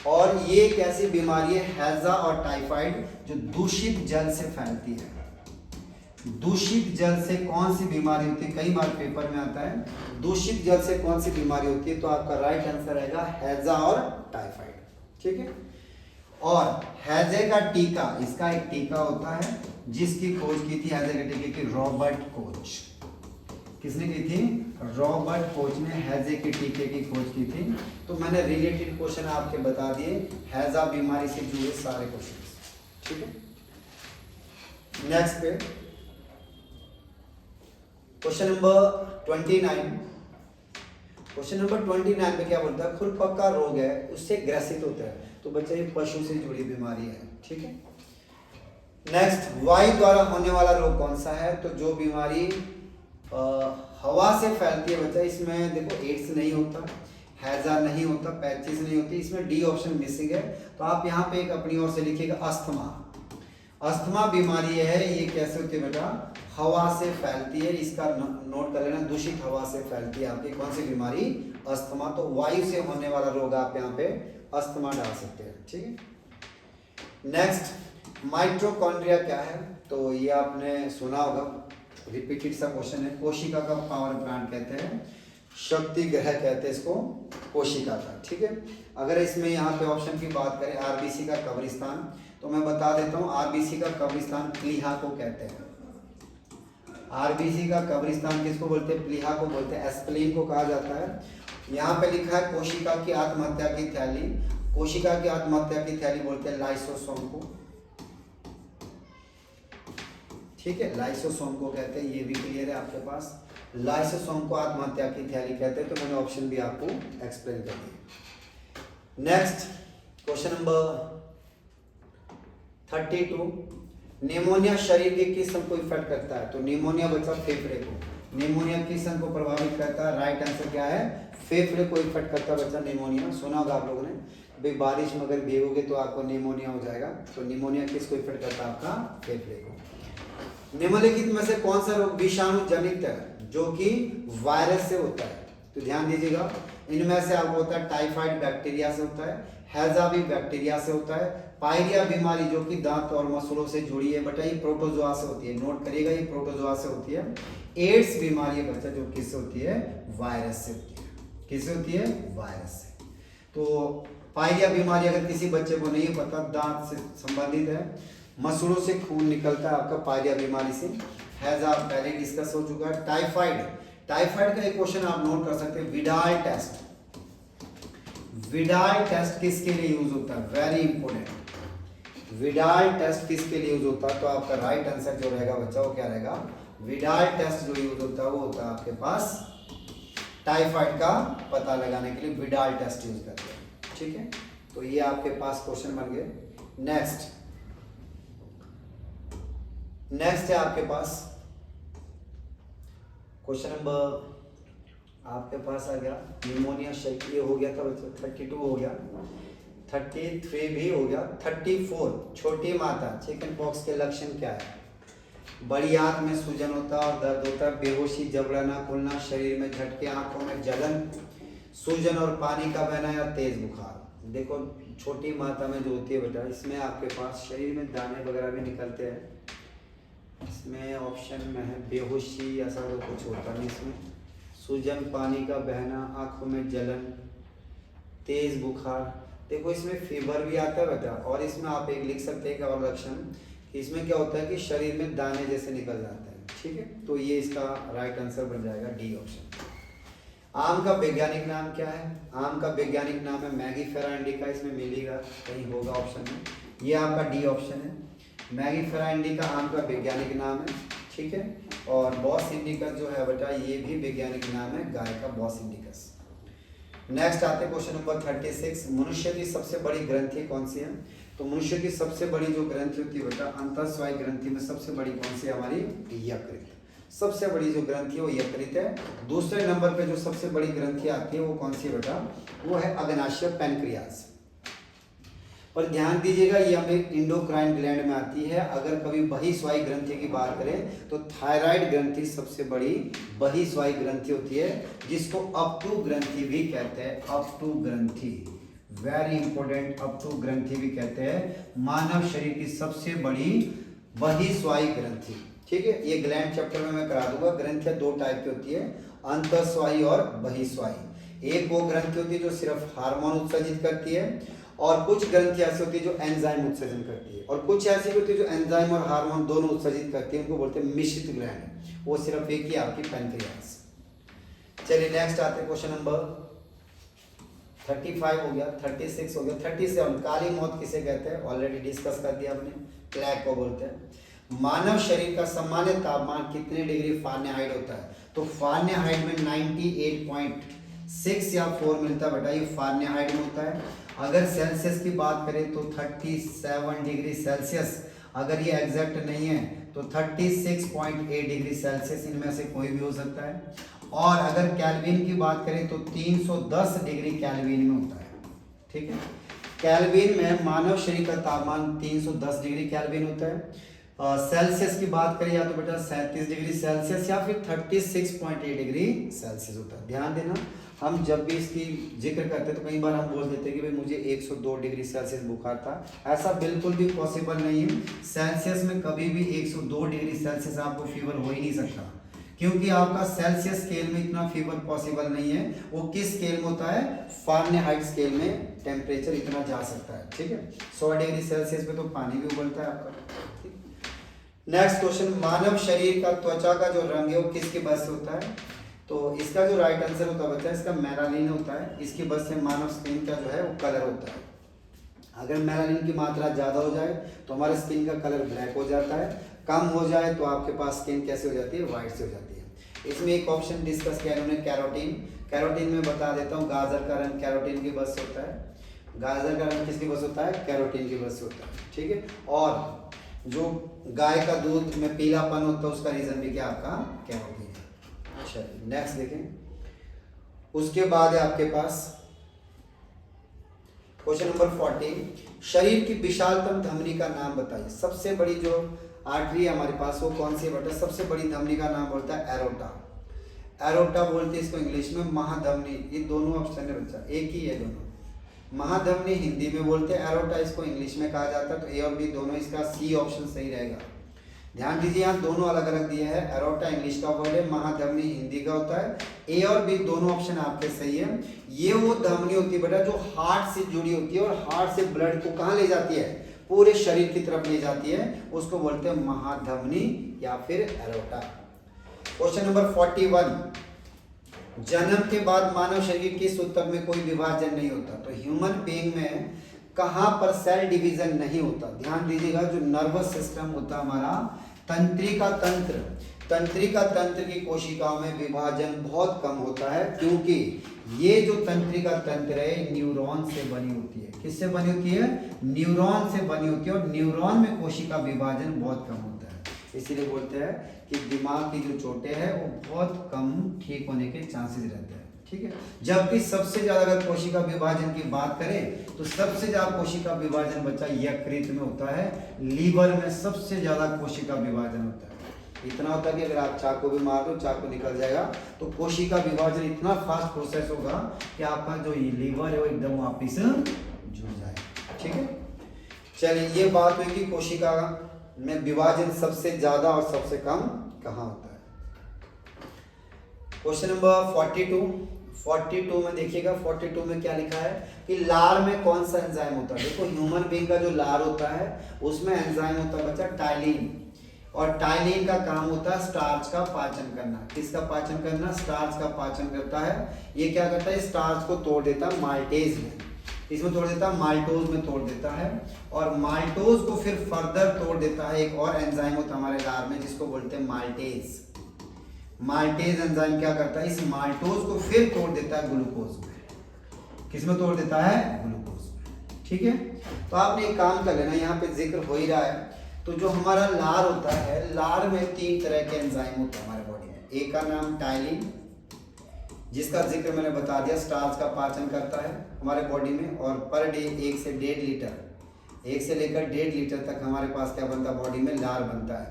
और ये एक ऐसी बीमारी है हैजा और टाइफाइड जो दूषित जल से फैलती है। दूषित जल से कौन सी बीमारी होती है? कई बार पेपर में आता है दूषित जल से कौन सी बीमारी होती है, तो आपका राइट आंसर रहेगा हैजा और टाइफाइड, ठीक है। और हैजे का टीका, इसका एक टीका होता है जिसकी खोज की थी हैजे के टीके की रॉबर्ट कोच। किसने की थी? रॉबर्ट कोच ने हैजे के टीके की खोज की थी। तो मैंने रिलेटेड क्वेश्चन आपके बता दिए, हैजा बीमारी से जुड़े सारे क्वेश्चन, ठीक है। नेक्स्ट पे क्वेश्चन नंबर 29। क्वेश्चन नंबर 29 में क्या बोलता है? खुरपक्का रोग है, उससे ग्रसित होता है। तो बच्चा ये पशु से जुड़ी बीमारी है, ठीक है। नेक्स्ट, वायु द्वारा होने वाला रोग कौन सा है? तो जो बीमारी हवा से फैलती है बच्चा, इसमें देखो एड्स नहीं होता, हैजा नहीं होता, पैचिस नहीं होती, इसमें डी ऑप्शन मिसिंग है। तो आप यहाँ पे एक अपनी ओर से लिखिएगा अस्थमा। अस्थमा बीमारी है, ये कैसे होती है बेटा? हवा से फैलती है। इसका नोट कर लेना, दूषित हवा से फैलती है आपकी कौन सी बीमारी? अस्थमा। तो वायु से होने वाला रोग आप यहाँ पे अस्थमा डाल सकते हैं, ठीक है। नेक्स्ट, माइटोकॉन्ड्रिया क्या है? तो ये आपने सुना होगा, रिपीटेड सा क्वेश्चन है। कोशिका का पावर प्लांट कहते हैं, शक्ति ग्रह कहते हैं इसको, कोशिका का, ठीक है। अगर इसमें यहाँ पे ऑप्शन की बात करें आरबीसी का कब्रिस्तान, तो मैं बता देता हूँ आरबीसी का कब्रिस्तान प्लीहा को कहते हैं। आरबीसी का कब्रिस्तान किसको बोलते हैं? प्लीहा को बोलते हैं। एस्प्लीन को कहा जाता है। यहाँ पे लिखा है कोशिका की आत्महत्या की थैली। कोशिका की आत्महत्या की थैली बोलते हैं लाइसोसोम को, ठीक है, लाइसोसोम को कहते हैं। ये भी क्लियर है आपके पास। लाइसोसोम को आत्महत्या की थैली कहते हैं, तो मैंने ऑप्शन भी आपको एक्सप्लेन कर दिया। नेक्स्ट क्वेश्चन नंबर 32, निमोनिया शरीर के किस अंग को इफेक्ट करता है? तो निमोनिया बच्चा फेफड़े को, निमोनिया किस अंग को प्रभावित करता है? राइट आंसर क्या है? फेफड़े को इफेक्ट करता है बच्चा निमोनिया। सुना होगा आप लोगों ने, भाई बारिश में अगर भीगोगे तो आपको निमोनिया हो जाएगा, तो निमोनिया किसको इफेक्ट करता है? आपका फेफड़े को। निम्नलिखित में से कौन सा रोग विषाणु जनित है जो कि वायरस से होता है? तो ध्यान दीजिएगा, इनमें से आपको होता है टाइफाइड बैक्टीरिया से होता है, हैजा भी बैक्टीरिया से होता है, पायरिया बीमारी जो कि दांत और मसूलों से जुड़ी है बच्चा, ये प्रोटोजोआ से होती है, नोट करिएगा ये प्रोटोजोआ से होती है। एड्स बीमारी है बच्चा जो किससे होती है? वायरस से होती है। किससे होती है? वायरस से। तो पायरिया बीमारी अगर किसी बच्चे को नहीं पता, दांत से संबंधित है, मसूलों से खून निकलता है आपका पायरिया बीमारी से। हैजा पहले डिस्कस हो चुका है। टाइफाइड, टाइफाइड का एक क्वेश्चन आप नोट कर सकते हैं, विडाल टेस्ट। विडाल टेस्ट किसके लिए यूज होता है? Very important. विडाल टेस्ट किसके लिए यूज होता है? तो आपका राइट आंसर जो रहेगा बच्चा वो क्या रहेगा? विडाल टेस्ट जो यूज होता है वो होता है आपके पास टाइफाइड का पता लगाने के लिए विडाल टेस्ट यूज करते हैं। ठीक है, तो ये आपके पास क्वेश्चन बन गए। नेक्स्ट है आपके पास क्वेश्चन नंबर, आपके पास आ गया निमोनिया शरीर, ये हो गया था बच्चा, 32 हो गया, 33 भी हो गया। 34 छोटी माता, चिकन पॉक्स के लक्षण क्या है? बड़ी आंत में सूजन होता है और दर्द होता है, बेहोशी, जबड़ाना, खुलना, शरीर में झटके, आंखों में जलन, सूजन और पानी का बहना या तेज बुखार। देखो छोटी माता में जो होती है बेटा, इसमें आपके पास शरीर में दाने वगैरह भी निकलते हैं, इसमें ऑप्शन में है बेहोशी, ऐसा तो कुछ होता नहीं इसमें, सूजन, पानी का बहना, आंखों में जलन, तेज बुखार। देखो इसमें फीवर भी आता है बेटा, और इसमें आप एक लिख सकते हैं एक और लक्षण कि इसमें क्या होता है कि शरीर में दाने जैसे निकल जाते हैं। ठीक है, तो ये इसका राइट आंसर बन जाएगा डी ऑप्शन। आम का वैज्ञानिक नाम क्या है? आम का वैज्ञानिक नाम है मैगीफेरा इंडिका, इसमें मिलेगा कहीं होगा ऑप्शन में, ये आपका डी ऑप्शन है। मैगीफेरा इंडिका आम का वैज्ञानिक नाम है। ठीक है, और बॉस इंडिकस जो है बेटा ये भी वैज्ञानिक नाम है गाय का, बॉस इंडिकस। नेक्स्ट आते क्वेश्चन नंबर 36, मनुष्य की सबसे बड़ी ग्रंथि कौन सी है? तो मनुष्य की सबसे बड़ी जो ग्रंथि होती है बेटा, अंतःस्रावी ग्रंथि में सबसे बड़ी कौन सी है? हमारी यकृत। सबसे बड़ी जो ग्रंथि है वो यकृत है। दूसरे नंबर पे जो सबसे बड़ी ग्रंथि आती है वो कौन सी है बेटा? वो है अग्नाशय, पैनक्रियाज। पर ध्यान दीजिएगा ये हमें इंडोक्राइन ग्लैंड में आती है। अगर कभी बहिस्वायु ग्रंथि की बात करें तो थायराइड ग्रंथि सबसे बड़ी बहिस्वायु ग्रंथि होती है, जिसको अपटू ग्रंथि भी कहते हैं। अपटू ग्रंथि, वेरी इंपॉर्टेंट, अपटू ग्रंथि भी कहते हैं मानव शरीर की सबसे बड़ी बहिस्वायु ग्रंथि। ठीक है, ये ग्लैंड चैप्टर में मैं करा दूंगा। ग्रंथियां दो टाइप की होती है, अंतःस्वायु और बहिस्वायु। एक वो ग्रंथि होती है जो सिर्फ हार्मोन उत्सर्जित करती है, और कुछ ग्रंथि ऐसी होती है जो एंजाइम उत्सर्जन करती है, और कुछ ऐसी होती है जो एंजाइम और हार्मोन दोनों उत्सर्जित करती है, उनको बोलते हैं मिश्रित ग्लैंड। वो सिर्फ एक ही आपकी पैनक्रियाज। चलिए नेक्स्ट आते हैं क्वेश्चन नंबर 35 हो गया, 36 हो गया, 37 काली मौत किसे कहते हैं? ऑलरेडी डिस्कस कर दिया हमने, प्लेग को बोलते हैं। मानव शरीर का सामान्य तापमान कितने डिग्री फारेनहाइट होता है? तो फारेनहाइट में 98.6 या 4 मिलता है बेटा, ये फारेनहाइट में होता है। अगर सेल्सियस की बात करें तो 37 डिग्री सेल्सियस, अगर ये एग्जैक्ट नहीं है तो 36.8 डिग्री सेल्सियस, इनमें से कोई भी हो सकता है। और अगर केल्विन की बात करें तो 310 डिग्री केल्विन में होता है। ठीक है, केल्विन में मानव शरीर का तापमान 310 डिग्री केल्विन होता है। सेल्सियस की बात करें या तो बेटा 37 डिग्री सेल्सियस या फिर 36.8 डिग्री सेल्सियस होता है। ध्यान देना, हम जब भी इसकी जिक्र करते हैं तो कई बार हम बोल देते हैं कि भाई मुझे 102 डिग्री सेल्सियस बुखार था। ऐसा बिल्कुल भी पॉसिबल नहीं है। सेल्सियस में कभी भी 102 डिग्री सेल्सियस आपको फीवर हो ही नहीं सकता, क्योंकि आपका सेल्सियस स्केल में इतना फीवर पॉसिबल नहीं है। वो किस स्केल में होता है? फारेनहाइट स्केल में टेम्परेचर इतना जा सकता है। ठीक है, 100 डिग्री सेल्सियस पे तो पानी भी उबलता है आपका। नेक्स्ट क्वेश्चन, मानव शरीर का त्वचा का जो रंग है वो किसकी वजह से होता है? तो इसका जो राइट आंसर होता है बच्चा, इसका मेलानिन होता है। इसकी वजह से मानव स्किन का जो है वो कलर होता है। अगर मेलानिन की मात्रा ज़्यादा हो जाए तो हमारे स्किन का कलर ब्लैक हो जाता है, कम हो जाए तो आपके पास स्किन कैसे हो जाती है? वाइट से हो जाती है। इसमें एक ऑप्शन डिस्कस किया इन्होंने कैरोटीन। कैरोटीन में बता देता हूँ, गाजर का रंग कैरोटीन की वजह से होता है। गाजर का रंग किसकी वजह से होता है? कैरोटीन की वजह से होता है, ठीक है। और जो गाय का दूध में पीलापन होता है उसका रीजन भी क्या आपका? कैरोटीन है। चलिए नेक्स्ट देखें। उसके बाद है आपके पास क्वेश्चन नंबर 40, शरीर की विशालतम धमनी का नाम बताइए। सबसे बड़ी जो आर्टरी है हमारे पास वो कौन सी है बेटा? सबसे बड़ी धमनी का नाम बोलता है एरोटा। एरोटा बोलते हैं इसको इंग्लिश में महाधमनी। ये दोनों ऑप्शन है बच्चा, एक ही है दोनों। महाधमनी हिंदी में बोलते हैं, एरोटा इसको इंग्लिश में कहा जाता है। तो ए और बी दोनों, इसका सी ऑप्शन सही रहेगा। ध्यान दीजिए यहाँ दोनों अलग अलग दिए हैं। एरोटा इंग्लिश का वर्ड है, महाधमनी हिंदी का होता है। ए और बी दोनों ऑप्शन आपके सही है। ये वो धमनी होती है बेटा जो हार्ट से जुड़ी होती है और हार्ट से ब्लड को कहाँ ले जाती है? पूरे शरीर की तरफ ले जाती है, उसको बोलते हैं महाधमनी या फिर एरोटा। क्वेश्चन नंबर 41, जन्म के बाद मानव शरीर के किस ऊतक में कोई विभाजन नहीं होता? तो ह्यूमन बीइंग में कहां पर सेल डिवीजन नहीं होता? ध्यान दीजिएगा, जो नर्वस सिस्टम होता है हमारा, तंत्रिका तंत्र की कोशिकाओं में विभाजन बहुत कम होता है, क्योंकि ये जो तंत्रिका तंत्र है न्यूरॉन से बनी होती है। किससे बनी होती है? न्यूरॉन से बनी होती है। और न्यूरॉन में कोशिका विभाजन बहुत कम होता है, इसीलिए बोलते हैं कि दिमाग की जो चोटें हैं वो बहुत कम ठीक होने के चांसेस रहते हैं, ठीक है। जबकि सबसे ज्यादा अगर कोशिका विभाजन की बात करें तो सबसे ज्यादा कोशिका विभाजन बच्चा यकृत में होता है, लीवर में सबसे ज्यादा कोशिका विभाजन होता है। इतना होता है कि अगर आप चाकू भी मार दो, चाकू निकल जाएगा, तो कोशिका विभाजन इतना फास्ट प्रोसेस होगा कि आपका जो लीवर है वो एकदम वापिस जुड़ जाएगा, ठीक है। चलिए ये बात हुई कि कोशिका में विभाजन सबसे ज्यादा और सबसे कम कहाँ होता है। क्वेश्चन नंबर 42 में देखिएगा, 42 में क्या लिखा है कि लार में कौन सा एंजाइम होता है? देखो ह्यूमन बीइंग का जो लार होता है उसमें एंजाइम होता है बच्चा टाइलिन, और टाइलिन का काम होता है स्टार्च का पाचन करना। किसका पाचन करना? स्टार्च का पाचन करता है। ये क्या करता है? स्टार्च को तोड़ देता है माल्टेज में, इसमें तोड़ देता है माल्टोज में तोड़ देता है, और माल्टोज को फिर फर्दर तोड़ देता है एक और एंजाइम होता है हमारे लार में जिसको बोलते हैं माल्टेज। माल्टेज एंजाइम क्या करता है? इस माल्टोज को फिर तोड़ देता है ग्लूकोज में। किसमें तोड़ देता है? ग्लूकोज में, ठीक है। तो आपने एक काम कर लेना, यहाँ पे जिक्र हो ही रहा है, तो जो हमारा लार होता है, लार में 3 तरह के एंजाइम होते हैं हमारे बॉडी में। एक का नाम टाइलिन, जिसका जिक्र मैंने बता दिया, स्टार्च का पाचन करता है हमारे बॉडी में, और पर डे 1 से 1.5 लीटर, 1 से लेकर 1.5 लीटर तक हमारे पास क्या बनता है? बॉडी में लार बनता है।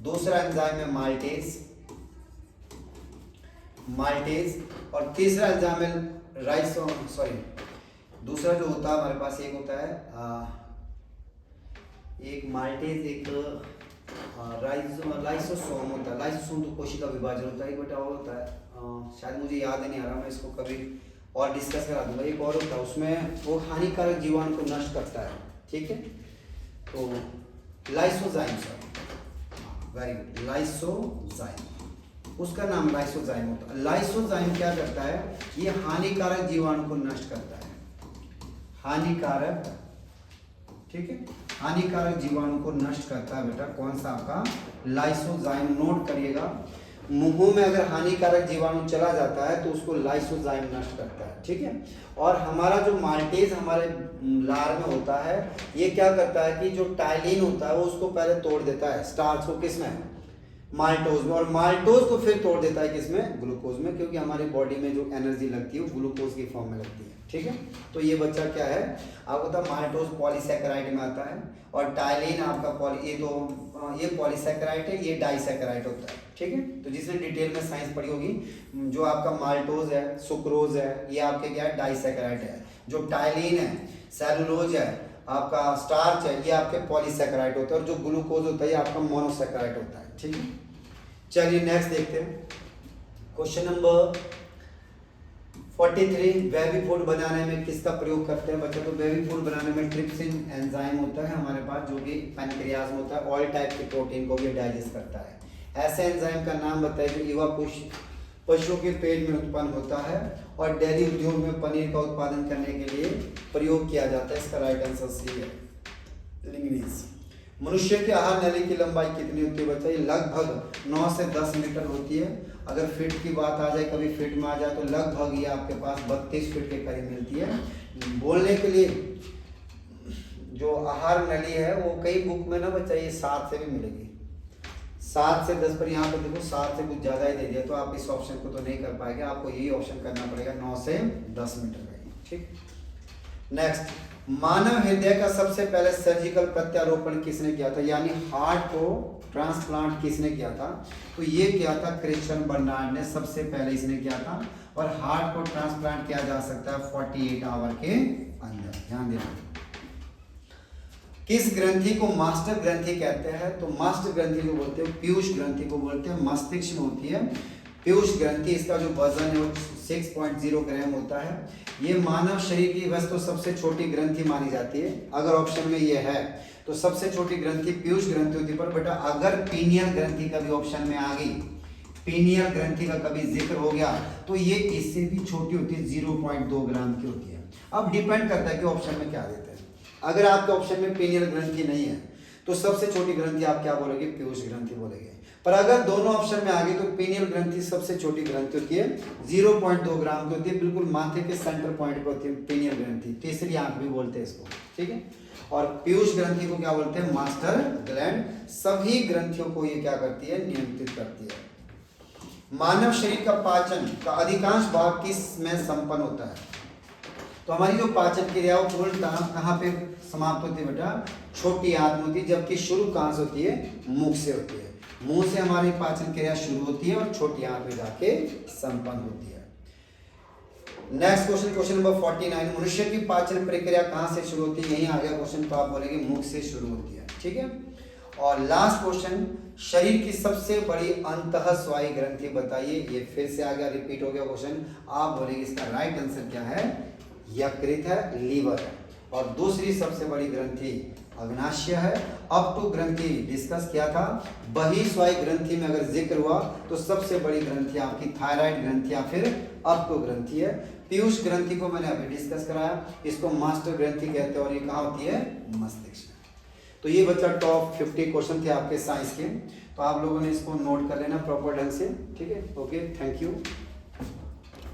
दूसरा एंजाइम है माल्टेज, और तीसरा एंजाइम है दूसरा जो होता है हमारे पास, एक होता है एक माल्टेज, एक लाइसोसोम होता है। लाइसोसोम तो कोशिका विभाजन होता है। एक बेटा और होता है, शायद मुझे याद नहीं आ रहा, मैं इसको कभी और डिस्कस करा दूंगा। एक और होता है, उसमें वो हानिकारक जीवाणु को नष्ट करता है, ठीक है। तो लाइसोजाइम, वेरी गुड, लाइसोजाइम, उसका नाम लाइसोजाइम होता है। लाइसोजाइम क्या करता है? ये हानिकारक जीवाणु को नष्ट करता है, हानिकारक, ठीक है, हानिकारक जीवाणु को नष्ट करता है बेटा। कौन सा? आपका लाइसोजाइम। नोट करिएगा, मुंह में अगर हानिकारक जीवाणु चला जाता है तो उसको लाइसोजाइम नष्ट करता है, ठीक है। और हमारा जो माल्टेज हमारे लार में होता है, ये क्या करता है कि जो टाइलिन होता है वो उसको पहले तोड़ देता है, स्टार्च को किसमें? माल्टोज में, और माल्टोज को फिर तोड़ देता है किसमें? ग्लूकोज में, क्योंकि हमारी बॉडी में जो एनर्जी लगती है वो ग्लूकोज की फॉर्म में लगती है, ठीक है। तो ये बच्चा क्या है आपको पता, माल्टोज पॉलीसैकेराइड में आता है, और टाइलिन आपका ये पॉलीसैकेराइड है, ये डाइसैकेराइड होता है, ठीक है। तो जिसने डिटेल में साइंस पढ़ी होगी, जो आपका माल्टोज है, सुक्रोज है, ये आपके क्या है? डाइसैकेराइड है। जो टाइलिन है, सेलुलोज है, आपका स्टार्च है, ये आपके पॉलीसैकेराइड होता है, और जो ग्लूकोज होता है ये आपका मोनोसैकेराइड होता है, ठीक है। चलिए नेक्स्ट देखते हैं, क्वेश्चन नंबर 43, बेबी फूड बनाने में किसका प्रयोग करते हैं बच्चों? तो बेबी फूड बनाने में ट्रिप्सिन एंजाइम होता है हमारे पास, जो कि पैनक्रियाज में होता है, ऑयल टाइप के प्रोटीन को भी डाइजेस्ट करता है। ऐसे एंजाइम का नाम बताइए जो युवा पशुओं के पेट में उत्पन्न होता है और डेयरी उद्योग में पनीर का उत्पादन करने के लिए प्रयोग किया जाता है। इसका राइट आंसर सी है, लिग्निन। मनुष्य के आहार नली की लंबाई कितनी होती है बच्चा? ये लगभग 9 से 10 मीटर होती है, अगर फिट की बात आ जाए, कभी फिट में आ जाए तो लगभग ये आपके पास 32 फीट के करीब मिलती है। बोलने के लिए जो आहार नली है वो कई बुक में ना बच्चा ये 7 से भी मिलेगी, 7 से 10, पर यहाँ पे देखो 7 से कुछ ज़्यादा ही दे दिया, तो आप इस ऑप्शन को तो नहीं कर पाएंगे, आपको यही ऑप्शन करना पड़ेगा 9 से 10 मीटर का। ठीक, नेक्स्ट, मानव हृदय का सबसे पहले सर्जिकल प्रत्यारोपण किसने किया था, यानी हार्ट को ट्रांसप्लांट किसने किया था, तो ये किया था क्रिश्चियन बर्नार्ड ने, सबसे पहले इसने किया था। और हार्ट को ट्रांसप्लांट किया जा सकता है 48 आवर के अंदर, ध्यान देना। किस ग्रंथि को मास्टर ग्रंथि कहते हैं, तो मास्टर ग्रंथि जो बोलते हैं पीयूष ग्रंथि को बोलते हैं, मस्तिष्क में होती है पीयूष ग्रंथि। इसका जो वजन है वो 6.0 ग्राम होता है। ये मानव शरीर की वैसे तो सबसे छोटी ग्रंथि मानी जाती है, अगर ऑप्शन में ये है तो सबसे छोटी ग्रंथि पीयूष ग्रंथि होती है। पर बेटा अगर पीनियल ग्रंथि का भी ऑप्शन में आ गई, पीनियल ग्रंथि का कभी जिक्र हो गया, तो ये इससे भी छोटी होती है, 0.2 ग्राम की होती है। अब डिपेंड करता है कि ऑप्शन में क्या देते हैं। अगर आपके ऑप्शन में पीनियल ग्रंथि नहीं है तो सबसे छोटी ग्रंथि आप क्या बोलेंगे, पीयूष ग्रंथि बोलेंगे। पर अगर दोनों ऑप्शन में आ गए तो पीनियल ग्रंथि सबसे छोटी ग्रंथि होती है, 0.2 ग्राम की होती है, बिल्कुल माथे के सेंटर पॉइंट पर होती है पीनियल ग्रंथि, तीसरी आंख भी बोलते हैं इसको। ठीक है, और पीयूष ग्रंथि को क्या बोलते हैं, मास्टर ग्लैंड। सभी ग्रंथियों को ये क्या करती है, नियंत्रित करती है। मानव शरीर का पाचन का अधिकांश भाग किस में संपन्न होता है, तो हमारी जो पाचन क्रिया वो पूर्णतः कहाँ पे समाप्त होती है बेटा, छोटी आंत में होती है, जबकि शुरू कहाँ से होती है, मुख से होती है। मुंह से हमारी पाचन क्रिया शुरू होती है और छोटी आंत में जाके संपन्न होती है। नेक्स्ट क्वेश्चन, क्वेश्चन नंबर 49, मनुष्य की पाचन प्रक्रिया कहाँ से शुरू होती है, यही आ गया क्वेश्चन, तो आप बोलेंगे मुख से शुरू होती है। ठीक है, और लास्ट क्वेश्चन, शरीर की सबसे बड़ी अंतःस्वायी ग्रंथि बताइए। ये फिर से आ गया, रिपीट हो गया क्वेश्चन, आप बोलेंगे इसका राइट आंसर क्या है, यकृत है, लीवर है। और दूसरी सबसे बड़ी ग्रंथि अग्नाशय है। अब टू ग्रंथि डिस्कस किया था, बहिस्वायी ग्रंथि में अगर जिक्र हुआ तो सबसे बड़ी ग्रंथि आपकी थायराइड ग्रंथि या फिर अपटो ग्रंथि है। पीयूष ग्रंथि को मैंने अभी डिस्कस कराया, इसको मास्टर ग्रंथि कहते हैं और ये कहाँ होती है, मस्तिष्क में। तो ये बच्चा टॉप 50 क्वेश्चन थे आपके साइंस के, तो आप लोगों ने इसको नोट कर लेना प्रॉपर ढंग से। ठीक है, ओके, थैंक यू।